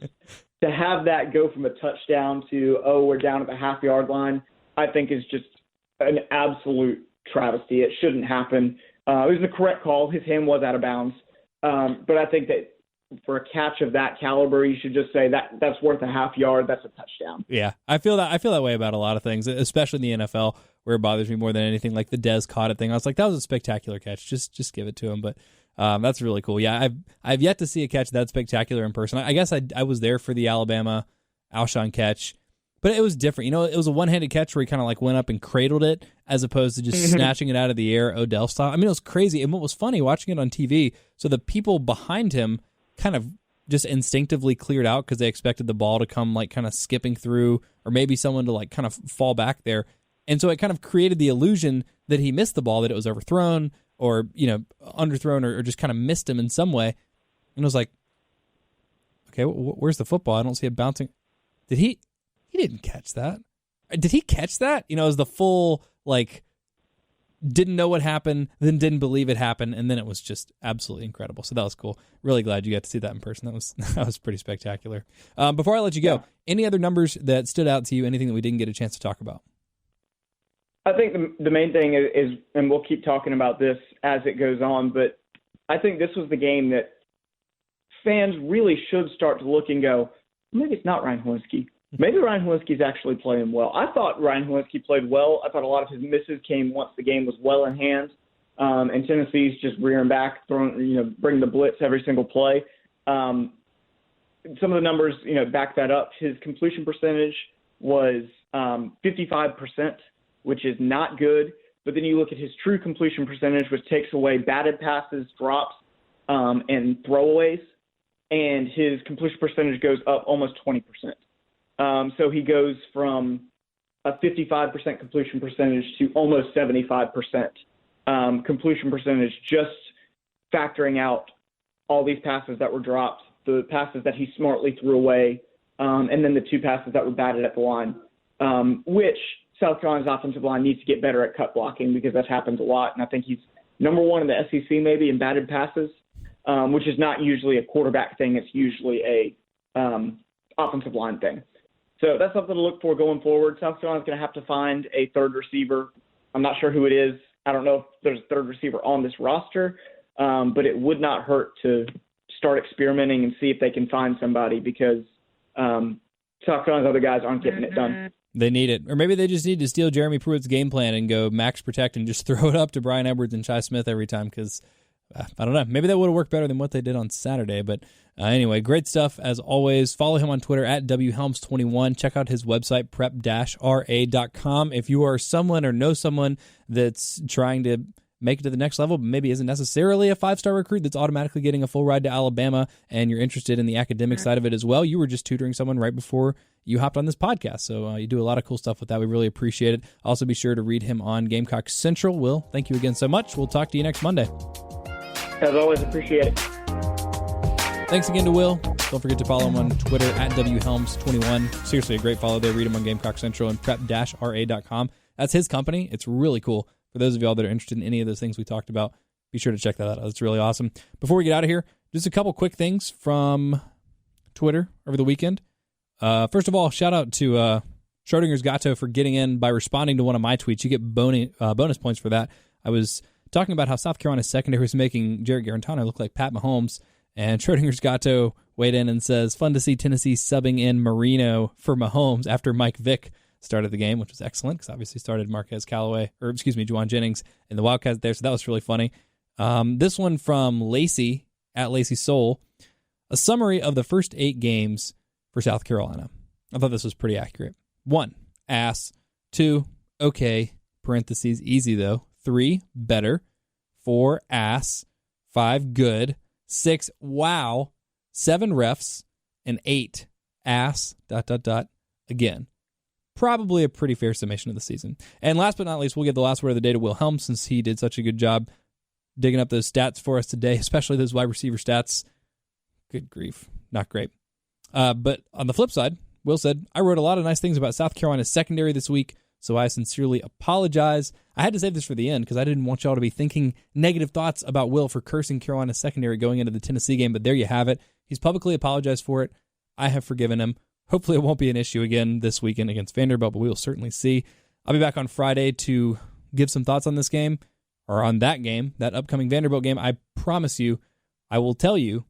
to have that go from a touchdown to, oh, we're down at the half yard line, I think is just an absolute travesty. It shouldn't happen. It was the correct call. His hand was out of bounds. But I think that for a catch of that caliber, you should just say that's worth a half yard. That's a touchdown. Yeah, I feel that way about a lot of things, especially in the NFL, where it bothers me more than anything. Like the Dez caught it thing, I was like, that was a spectacular catch. Just give it to him. But that's really cool. Yeah, I've yet to see a catch that spectacular in person. I guess I was there for the Alabama Alshon catch, but it was different. It was a one-handed catch where he kind of like went up and cradled it, as opposed to just snatching it out of the air Odell style. I mean, it was crazy. And what was funny watching it on TV, so the people behind him kind of just instinctively cleared out because they expected the ball to come like kind of skipping through, or maybe someone to like kind of fall back there. And so it kind of created the illusion that he missed the ball, that it was overthrown or, underthrown or just kind of missed him in some way. And I was like, okay, where's the football? I don't see it bouncing. Did he didn't catch that. Did he catch that? It was the full, like, didn't know what happened, then didn't believe it happened, and then it was just absolutely incredible. So that was cool. Really glad you got to see that in person. That was pretty spectacular. Before I let you go, any other numbers that stood out to you, anything that we didn't get a chance to talk about? I think the main thing is, and we'll keep talking about this as it goes on, but I think this was the game that fans really should start to look and go, maybe it's not Ryan Holinski. Maybe Ryan Holinski's actually playing well. I thought Ryan Holinski played well. I thought a lot of his misses came once the game was well in hand. and Tennessee's just rearing back, bring the blitz every single play. Some of the numbers, back that up. His completion percentage was 55%, which is not good. But then you look at his true completion percentage, which takes away batted passes, drops, and throwaways, and his completion percentage goes up almost 20%. So he goes from a 55% completion percentage to almost 75% completion percentage, just factoring out all these passes that were dropped, the passes that he smartly threw away, and then the 2 passes that were batted at the line, which South Carolina's offensive line needs to get better at cut blocking, because that happens a lot. And I think he's number 1 in the SEC maybe in batted passes, which is not usually a quarterback thing. It's usually a offensive line thing. So that's something to look for going forward. South Carolina's going to have to find a third receiver. I'm not sure who it is. I don't know if there's a third receiver on this roster, but it would not hurt to start experimenting and see if they can find somebody, because South Carolina's other guys aren't getting it done. They need it. Or maybe they just need to steal Jeremy Pruitt's game plan and go max protect and just throw it up to Brian Edwards and Shi Smith every time, because I don't know. Maybe that would have worked better than what they did on Saturday. But anyway, great stuff as always. Follow him on Twitter at WHelms21. Check out his website, prep-ra.com. If you are someone or know someone that's trying to make it to the next level, but maybe isn't necessarily a 5-star recruit that's automatically getting a full ride to Alabama, and you're interested in the academic side of it as well, you were just tutoring someone right before you hopped on this podcast. So you do a lot of cool stuff with that. We really appreciate it. Also, be sure to read him on Gamecock Central. Will, thank you again so much. We'll talk to you next Monday. As always, appreciate it. Thanks again to Will. Don't forget to follow him on Twitter at WHelms21. Seriously, a great follow there. Read him on Gamecock Central and prep-ra.com. That's his company. It's really cool. For those of y'all that are interested in any of those things we talked about, be sure to check that out. It's really awesome. Before we get out of here, just a couple quick things from Twitter over the weekend. First of all, shout out to Schrodinger's Gato for getting in by responding to one of my tweets. You get bonus points for that. I was talking about how South Carolina's secondary was making Jarrett Garantano look like Pat Mahomes, and Schrodinger's Gato weighed in and says, fun to see Tennessee subbing in Marino for Mahomes after Mike Vick started the game, which was excellent, because obviously started Juwan Jennings in the Wildcats there, so that was really funny. This one from Lacey, at Lacey Soul, a summary of the first 8 games for South Carolina. I thought this was pretty accurate. 1, ass. 2, okay, parentheses, easy though. 3, better. 4, ass. 5, good. 6, wow. 7, refs. And 8, ass, ... again. Probably a pretty fair summation of the season. And last but not least, we'll give the last word of the day to Will Helms, since he did such a good job digging up those stats for us today, especially those wide receiver stats. Good grief. Not great. But on the flip side, Will said, I wrote a lot of nice things about South Carolina's secondary this week, so I sincerely apologize. I had to save this for the end because I didn't want y'all to be thinking negative thoughts about Will for cursing Carolina's secondary going into the Tennessee game, but there you have it. He's publicly apologized for it. I have forgiven him. Hopefully it won't be an issue again this weekend against Vanderbilt, but we will certainly see. I'll be back on Friday to give some thoughts on this game, or on that game, that upcoming Vanderbilt game. I promise you, I will tell you.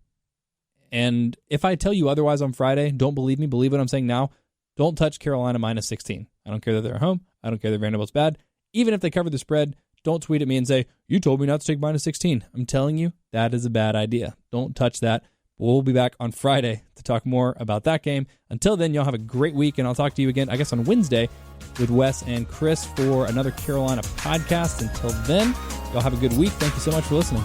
And if I tell you otherwise on Friday, don't believe me, believe what I'm saying now. Don't touch Carolina minus 16. I don't care that they're at home. I don't care that Vanderbilt's bad. Even if they cover the spread, don't tweet at me and say, you told me not to take minus 16. I'm telling you, that is a bad idea. Don't touch that. We'll be back on Friday to talk more about that game. Until then, y'all have a great week, and I'll talk to you again, I guess, on Wednesday with Wes and Chris for another Carolina podcast. Until then, y'all have a good week. Thank you so much for listening.